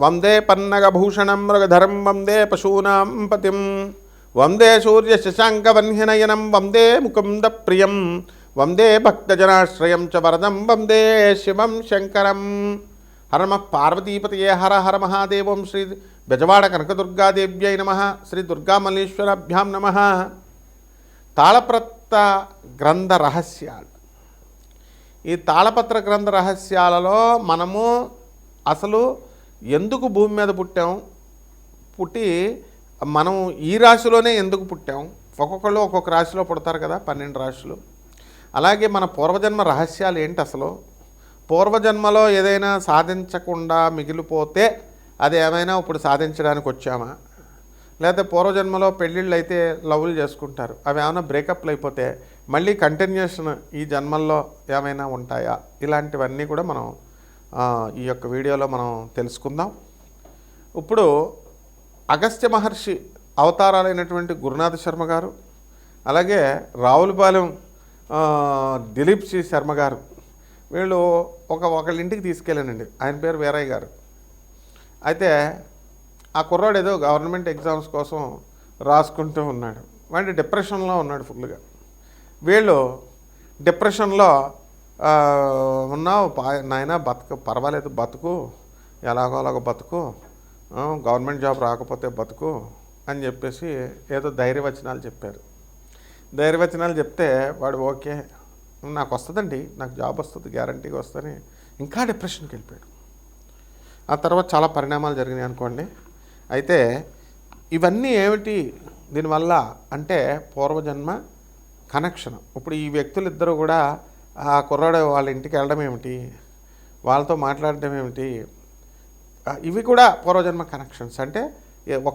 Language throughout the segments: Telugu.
వందే పన్నగభూషణం మృగధరం వందే పశూనాం పతిం వందే సూర్యశశాంకవన్యనయనం వందే ముకుంద ప్రియం వందే భక్తజనాశ్రయం చ వరదం వందే శివం శంకరం. హర నమః పార్వతీపతయే హర హర మహాదేవం. శ్రీ బెజవాడ కనకదుర్గాదేవ్యై నమః. శ్రీ దుర్గామల్లేశ్వరాభ్యాం నమః. తాళపత్ర గ్రంథ రహస్యాలు. ఈ తాళపత్ర గ్రంథ రహస్యాలలో మనము అసలు ఎందుకు భూమి మీద పుట్టాం, పుట్టి మనం ఈ రాశిలోనే ఎందుకు పుట్టాం, ఒక్కొక్కళ్ళు ఒక్కొక్క రాశిలో పుడతారు కదా, 12 రాశులు. అలాగే మన పూర్వజన్మ రహస్యాలు ఏంటి, అసలు పూర్వజన్మలో ఏదైనా సాధించకుండా మిగిలిపోతే అది ఏమైనా ఇప్పుడు సాధించడానికి వచ్చామా, లేకపోతే పూర్వజన్మలో పెళ్ళిళ్ళు అయితే లవ్లు చేసుకుంటారు, అవి ఏమైనా బ్రేకప్లు అయిపోతే మళ్ళీ కంటిన్యూషన్ ఈ జన్మల్లో ఏమైనా ఉంటాయా, ఇలాంటివన్నీ కూడా మనం ఈ యొక్క వీడియోలో మనం తెలుసుకుందాం. ఇప్పుడు అగస్త్య మహర్షి అవతారాలైనటువంటి గురునాథ శర్మ గారు, అలాగే రావులపాలెం దిలీప్ సి శర్మ గారు, వీళ్ళు ఒకళ్ళ ఇంటికి తీసుకెళ్ళానండి. ఆయన పేరు వీరయ్య గారు. అయితే ఆ కుర్రాడు ఏదో గవర్నమెంట్ ఎగ్జామ్స్ కోసం రాసుకుంటూ ఉన్నాడు. వాడి డిప్రెషన్లో ఉన్నాడు ఫుల్గా. వీళ్ళు డిప్రెషన్లో ఉన్నావు నాయన, పర్వాలేదు బతుకు, ఎలాగో అలాగో బతుకు, గవర్నమెంట్ జాబ్ రాకపోతే బతుకు అని చెప్పేసి ఏదో ధైర్యవచనాలు చెప్పారు. ధైర్యవచనాలు చెప్తే వాడు ఓకే నాకు వస్తుందండి, నాకు జాబ్ వస్తుంది, గ్యారంటీగా వస్తుందని ఇంకా డిప్రెషన్కి వెళ్ళిపోయాడు. ఆ తర్వాత చాలా పరిణామాలు జరిగినాయి అనుకోండి. అయితే ఇవన్నీ ఏమిటి దీనివల్ల అంటే పూర్వజన్మ కనెక్షన్. ఇప్పుడు ఈ వ్యక్తులిద్దరూ కూడా ఆ కుర్రాడు వాళ్ళ ఇంటికి వెళ్ళడం ఏమిటి, వాళ్ళతో మాట్లాడడం ఏమిటి, ఇవి కూడా పూర్వజన్మ కనెక్షన్స్. అంటే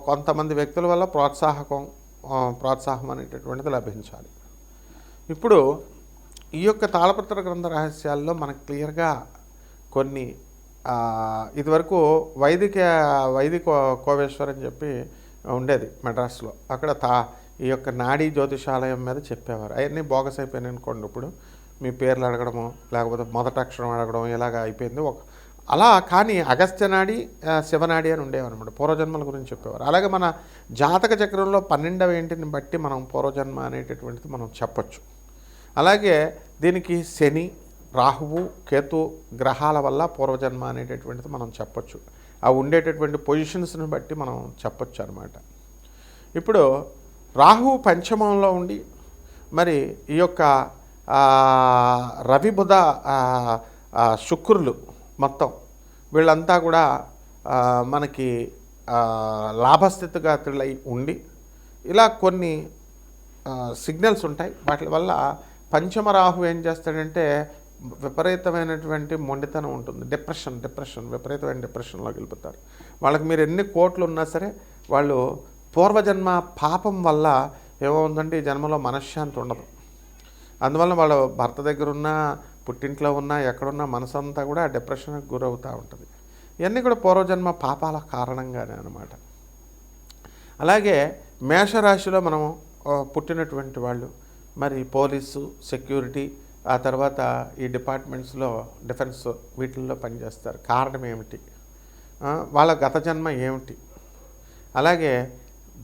కొంతమంది వ్యక్తుల వల్ల ప్రోత్సాహం అనేటటువంటిది లభించాలి. ఇప్పుడు ఈ యొక్క తాళపత్ర గ్రంథ రహస్యాల్లో మనకు క్లియర్గా కొన్ని ఇదివరకు వైదిక కోవేశ్వర్ అని చెప్పి ఉండేది మెడ్రాస్లో. అక్కడ ఈ యొక్క నాడీ జ్యోతిషాలయం మీద చెప్పేవారు. అవన్నీ బోగస్ అయిపోయినాయి అనుకోండి. ఇప్పుడు మీ పేర్లు అడగడము, లేకపోతే మొదటి అక్షరం అడగడం, ఇలాగ అయిపోయింది. అలా కానీ అగస్త్య నాడి, శివనాడి అని ఉండేవారు అనమాట. పూర్వజన్మల గురించి చెప్పేవారు. అలాగే మన జాతక చక్రంలో 12వ ఇంటిని బట్టి మనం పూర్వజన్మ అనేటటువంటిది మనం చెప్పచ్చు. అలాగే దీనికి శని, రాహువు, కేతు గ్రహాల వల్ల పూర్వజన్మ అనేటటువంటిది మనం చెప్పచ్చు. అవి ఉండేటటువంటి పొజిషన్స్ని బట్టి మనం చెప్పచ్చు అనమాట. ఇప్పుడు రాహువు పంచమంలో ఉండి మరి ఈ యొక్క రవి, బుధ, శుక్రులు మొత్తం వీళ్ళంతా కూడా మనకి లాభస్థితిగతులై ఉండి ఇలా కొన్ని సిగ్నల్స్ ఉంటాయి. వాటి వల్ల పంచమ రాహు ఏం చేస్తాడంటే విపరీతమైనటువంటి మొండితనం ఉంటుంది. డిప్రెషన్ విపరీతమైన డిప్రెషన్లోకి వెళ్ళిపోతారు. వాళ్ళకి మీరు ఎన్ని కోట్లు ఉన్నా సరే వాళ్ళు పూర్వజన్మ పాపం వల్ల ఏమవుతుందంటే ఈ జన్మలో మనశ్శాంతి ఉండదు. అందువల్ల వాళ్ళ భర్త దగ్గర ఉన్న, పుట్టింట్లో ఉన్న, ఎక్కడున్న మనసంతా కూడా డిప్రెషన్కి గురవుతూ ఉంటుంది. ఇవన్నీ కూడా పూర్వజన్మ పాపాల కారణంగానే అనమాట. అలాగే మేషరాశిలో మనం పుట్టినటువంటి వాళ్ళు మరి పోలీసు, సెక్యూరిటీ, ఆ తర్వాత ఈ డిపార్ట్మెంట్స్లో డిఫెన్స్ వీటిల్లో పనిచేస్తారు. కారణం ఏమిటి, వాళ్ళ గత జన్మ ఏమిటి. అలాగే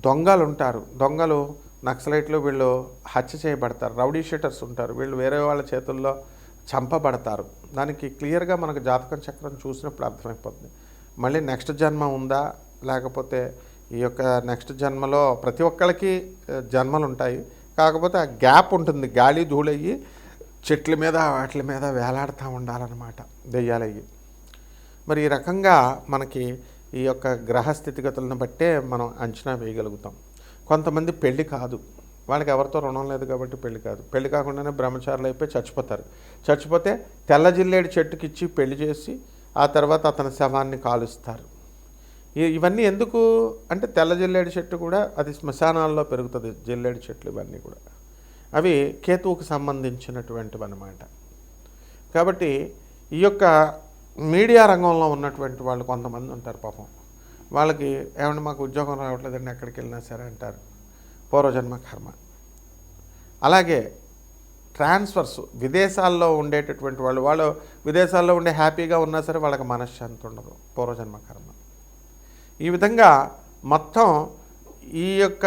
దొంగలు ఉంటారు. దొంగలు, నక్సలైట్లు వీళ్ళు హత్య చేయబడతారు. రౌడీ షీటర్స్ ఉంటారు, వీళ్ళు వేరే వాళ్ళ చేతుల్లో చంపబడతారు. దానికి క్లియర్గా మనకు జాతకం చక్రం చూసినప్పుడు అర్థమైపోతుంది. మళ్ళీ నెక్స్ట్ జన్మ ఉందా, లేకపోతే ఈ యొక్క నెక్స్ట్ జన్మలో ప్రతి ఒక్కరికి జన్మలు ఉంటాయి. కాకపోతే ఆ గ్యాప్ ఉంటుంది. గాలి ధూళయ్యి చెట్ల మీద వాటి మీద వేలాడుతూ ఉండాలన్నమాట దెయ్యాలయ్యి. మరి ఈ రకంగా మనకి ఈ యొక్క గ్రహ స్థితిగతులను బట్టే మనం అంచనా వేయగలుగుతాం. కొంతమంది పెళ్ళి కాదు, వాళ్ళకి ఎవరితో రుణం లేదు కాబట్టి పెళ్ళి కాదు. పెళ్ళి కాకుండానే బ్రహ్మచారులు అయిపోయి చచ్చిపోతారు. చచ్చిపోతే తెల్ల జిల్లేడు చెట్టుకి ఇచ్చి పెళ్లి చేసి ఆ తర్వాత అతని శవాన్ని కాలుస్తారు. ఇవన్నీ ఎందుకు అంటే తెల్ల జిల్లేడు చెట్టు కూడా అది శ్మశానాల్లో పెరుగుతుంది. జిల్లేడు చెట్లు ఇవన్నీ కూడా అవి కేతువుకు సంబంధించినటువంటివి అన్నమాట. కాబట్టి ఈ యొక్క మీడియా రంగంలో ఉన్నటువంటి వాళ్ళు కొంతమంది ఉంటారు పాపం. వాళ్ళకి ఏమన్నా మాకు ఉద్యోగం రావట్లేదండి, ఎక్కడికి వెళ్ళినా సరే అంటారు. పూర్వజన్మ కర్మ. అలాగే ట్రాన్స్ఫర్స్ విదేశాల్లో ఉండేటటువంటి వాళ్ళు విదేశాల్లో ఉండే హ్యాపీగా ఉన్నా సరే వాళ్ళకి మనశ్శాంతి ఉండదు, పూర్వజన్మ కర్మ. ఈ విధంగా మొత్తం ఈ యొక్క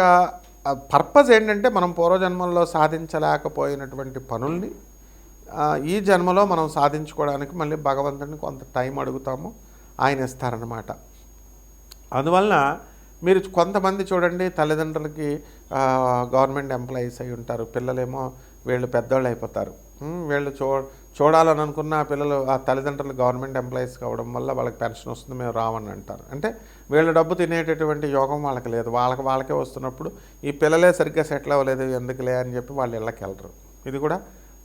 పర్పస్ ఏంటంటే మనం పూర్వజన్మల్లో సాధించలేకపోయినటువంటి పనుల్ని ఈ జన్మలో మనం సాధించుకోవడానికి మళ్ళీ భగవంతుడిని కొంత టైం అడుగుతాము, ఆయన ఇస్తారన్నమాట. అందువలన మీరు కొంతమంది చూడండి, తల్లిదండ్రులకి గవర్నమెంట్ ఎంప్లాయీస్ అయి ఉంటారు, పిల్లలేమో వీళ్ళు పెద్దవాళ్ళు అయిపోతారు. వీళ్ళు చూడాలని అనుకున్న ఆ పిల్లలు ఆ తల్లిదండ్రులు గవర్నమెంట్ ఎంప్లాయీస్ కావడం వల్ల వాళ్ళకి పెన్షన్ వస్తుంది, మేము రావని అంటారు. అంటే వీళ్ళ డబ్బు తినేటటువంటి యోగం వాళ్ళకి లేదు, వాళ్ళకే వస్తున్నప్పుడు ఈ పిల్లలే సరిగ్గా సెటిల్ అవ్వలేదు ఎందుకులే అని చెప్పి వాళ్ళు ఇళ్ళకి వెళ్ళరు. ఇది కూడా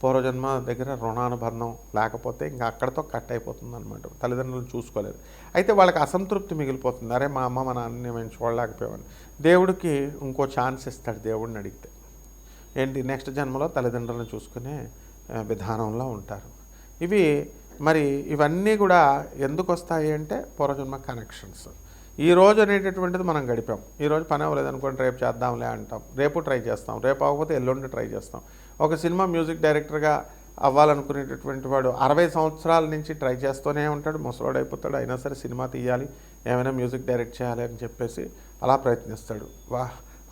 పూర్వజన్మ దగ్గర రుణానుబంధం లేకపోతే ఇంకా అక్కడితో కట్ అయిపోతుంది అనమాట. తల్లిదండ్రులను చూసుకోలేదు, అయితే వాళ్ళకి అసంతృప్తి మిగిలిపోతుంది. అరే మా అమ్మ మా నాన్నని మేము చూడలేకపోయామని. దేవుడికి ఇంకో ఛాన్స్ ఇస్తాడు దేవుడిని అడిగితే. ఏంటి, నెక్స్ట్ జన్మలో తల్లిదండ్రులను చూసుకునే విధానంలో ఉంటారు. ఇవన్నీ కూడా ఎందుకు వస్తాయి అంటే పూర్వజన్మ కనెక్షన్స్. ఈ రోజు అనేటటువంటిది మనం గడిపాం, ఈరోజు పని అవ్వలేదు అనుకోండి, రేపు చేద్దాంలే అంటాం, రేపు ట్రై చేస్తాం, రేపు అవ్వకపోతే ఎల్లుండి ట్రై చేస్తాం. ఒక సినిమా మ్యూజిక్ డైరెక్టర్గా అవ్వాలనుకునేటటువంటి వాడు 60 సంవత్సరాల నుంచి ట్రై చేస్తూనే ఉంటాడు, ముసలోడైపోతాడు, అయినా సరే సినిమా తీయాలి, ఏమైనా మ్యూజిక్ డైరెక్ట్ చేయాలి అని చెప్పేసి అలా ప్రయత్నిస్తాడు.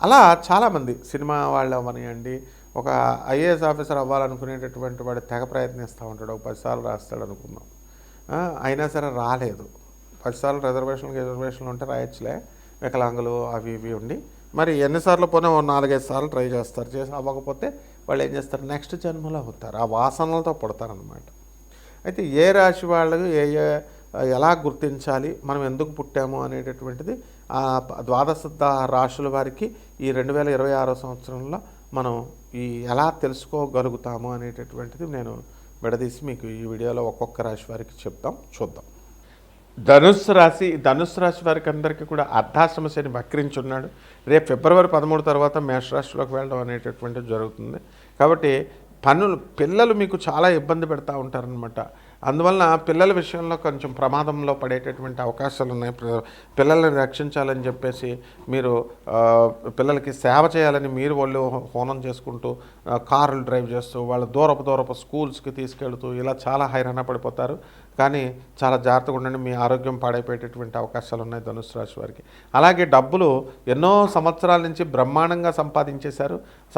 అలా చాలామంది సినిమా వాళ్ళు అవ్వనియండి, ఒక ఐఏఎస్ ఆఫీసర్ అవ్వాలనుకునేటటువంటి వాడు తెగ ప్రయత్నిస్తూ ఉంటాడు, ఒక 10 సార్లు రాస్తాడు అనుకుందాం, అయినా సరే రాలేదు. 10 సార్లు రిజర్వేషన్లు ఉంటే రాయొచ్చులే, వికలాంగులు అవి ఇవి ఉండి మరి ఎన్నిసార్లు పోయినా 4-5 సార్లు ట్రై చేస్తారు, చేసి అవ్వకపోతే వాళ్ళు ఏం చేస్తారు, నెక్స్ట్ జన్మలో అవుతారు, ఆ వాసనలతో పుడతారనమాట. అయితే ఏ రాశి వాళ్ళు ఎలా గుర్తించాలి, మనం ఎందుకు పుట్టాము అనేటటువంటిది ద్వాదశ రాశుల వారికి ఈ 2026 సంవత్సరంలో మనం ఎలా తెలుసుకోగలుగుతాము అనేటటువంటిది నేను విడదీసి మీకు ఈ వీడియోలో ఒక్కొక్క రాశి వారికి చూద్దాం. ధనుస్సు రాశి వారికి అందరికీ కూడా అర్ధాశ్రమ శని వక్రించున్నాడు. రేపు ఫిబ్రవరి 13 తర్వాత మేషరాశిలోకి వెళ్ళడం అనేటటువంటిది జరుగుతుంది. కాబట్టి పిల్లలు మీకు చాలా ఇబ్బంది పెడతా ఉంటారనమాట. అందువలన పిల్లల విషయంలో కొంచెం ప్రమాదంలో పడేటటువంటి అవకాశాలు ఉన్నాయి. పిల్లల్ని రక్షించాలని చెప్పేసి మీరు పిల్లలకి సేవ చేయాలని మీరు వాళ్ళు హోనం చేసుకుంటూ కార్లు డ్రైవ్ చేస్తూ వాళ్ళ దూరపు స్కూల్స్కి తీసుకెళ్తూ ఇలా చాలా హైరాణ పడిపోతారు. కానీ చాలా జాగ్రత్తగా ఉండండి, మీ ఆరోగ్యం పాడైపోయేటటువంటి అవకాశాలు ఉన్నాయి ధనుసు రాశి వారికి. అలాగే డబ్బులు ఎన్నో సంవత్సరాల నుంచి బ్రహ్మాండంగా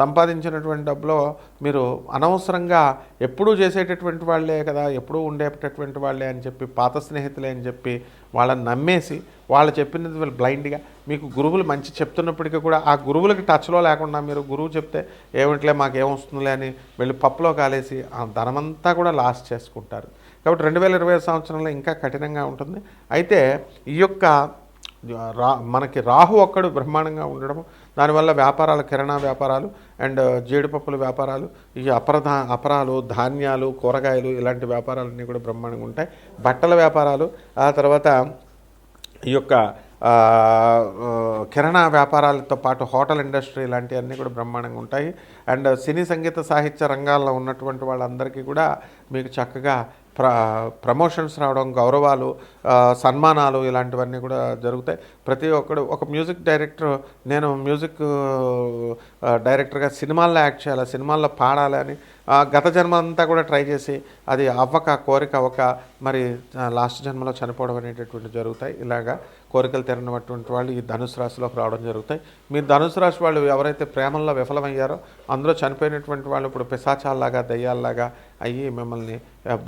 సంపాదించినటువంటి డబ్బులో మీరు అనవసరంగా ఎప్పుడూ చేసేటటువంటి వాళ్ళే కదా, ఎప్పుడూ ఉండేటటువంటి వాళ్ళే అని చెప్పి, పాత స్నేహితులే అని చెప్పి వాళ్ళని నమ్మేసి వాళ్ళు చెప్పినది వీళ్ళు బ్లైండ్గా మీకు గురువులు మంచి చెప్తున్నప్పటికీ కూడా ఆ గురువులకి టచ్లో లేకుండా మీరు గురువు చెప్తే ఏమిట్లే మాకేమొస్తుందిలే అని వెళ్ళి పప్పులో కాలేసి ఆ ధనమంతా కూడా లాస్ చేసుకుంటారు. కాబట్టి 2020 సంవత్సరంలో ఇంకా కఠినంగా ఉంటుంది. అయితే ఈ యొక్క మనకి రాహు ఒక్కడు బ్రహ్మాండంగా ఉండడం, దానివల్ల వ్యాపారాలు, కిరాణా వ్యాపారాలు అండ్ జీడిపప్పుల వ్యాపారాలు, ఈ అపరాలు, ధాన్యాలు, కూరగాయలు ఇలాంటి వ్యాపారాలన్నీ కూడా బ్రహ్మాండంగా ఉంటాయి. బట్టల వ్యాపారాలు, ఆ తర్వాత ఈ యొక్క కిరాణా వ్యాపారాలతో పాటు హోటల్ ఇండస్ట్రీ ఇలాంటివన్నీ కూడా బ్రహ్మాండంగా ఉంటాయి. అండ్ సినీ సంగీత సాహిత్య రంగాల్లో ఉన్నటువంటి వాళ్ళందరికీ కూడా మీకు చక్కగా ప్రమోషన్స్ రావడం, గౌరవాలు, సన్మానాలు ఇలాంటివన్నీ కూడా జరుగుతాయి. ప్రతి ఒక్కడు ఒక మ్యూజిక్ డైరెక్టర్, నేను మ్యూజిక్ డైరెక్టర్గా సినిమాల్లో యాక్ట్ చేయాలి, సినిమాల్లో పాడాలి అని గత జన్మ అంతా కూడా ట్రై చేసి అది కోరిక అవ్వక మరి లాస్ట్ జన్మలో చనిపోవడం అనేటటువంటి జరుగుతాయి. ఇలాగా కోరికలు తీరనటువంటి వాళ్ళు ఈ ధనుసు రాశిలోకి రావడం జరుగుతాయి. మీరు ధనుసు రాశి వాళ్ళు ఎవరైతే ప్రేమల్లో విఫలమయ్యారో అందులో చనిపోయినటువంటి వాళ్ళు ఇప్పుడు పిశాచాల్లాగా, దయ్యాల్లాగా అయ్యి మిమ్మల్ని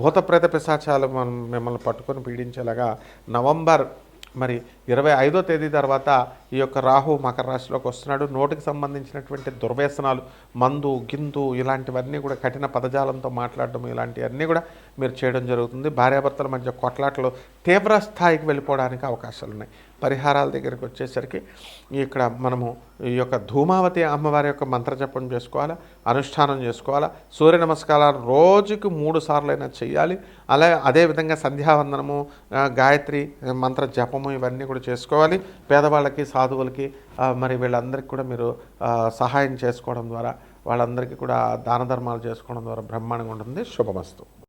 భూతప్రేత పిశాచాలు మిమ్మల్ని పట్టుకొని పీడించేలాగా నవంబర్ 25వ తేదీ తర్వాత ఈ యొక్క రాహు మకర రాశిలోకి వస్తున్నాడు. నోటికి సంబంధించినటువంటి దుర్వ్యసనాలు, మందు, గిందు ఇలాంటివన్నీ కూడా కఠిన పదజాలంతో మాట్లాడడం ఇలాంటివన్నీ కూడా మీరు చేయడం జరుగుతుంది. భార్యాభర్తల మధ్య కొట్లాటలు తీవ్ర స్థాయికి వెళ్ళిపోవడానికి అవకాశాలు ఉన్నాయి. పరిహారాల దగ్గరికి వచ్చేసరికి ఇక్కడ మనము ఈ యొక్క ధూమావతి అమ్మవారి యొక్క మంత్రజపం చేసుకోవాలా, అనుష్ఠానం చేసుకోవాలా, సూర్య నమస్కారాలు రోజుకి 3 సార్లైనా చేయాలి. అదేవిధంగా సంధ్యావందనము, గాయత్రి మంత్ర జపము ఇవన్నీ కూడా చేసుకోవాలి. పేదవాళ్ళకి, సాధువులకి వీళ్ళందరికీ కూడా మీరు సహాయం చేసుకోవడం ద్వారా, వాళ్ళందరికీ కూడా దాన ధర్మాలు చేసుకోవడం ద్వారా బ్రహ్మాండంగా ఉంటుంది. శుభమస్తు.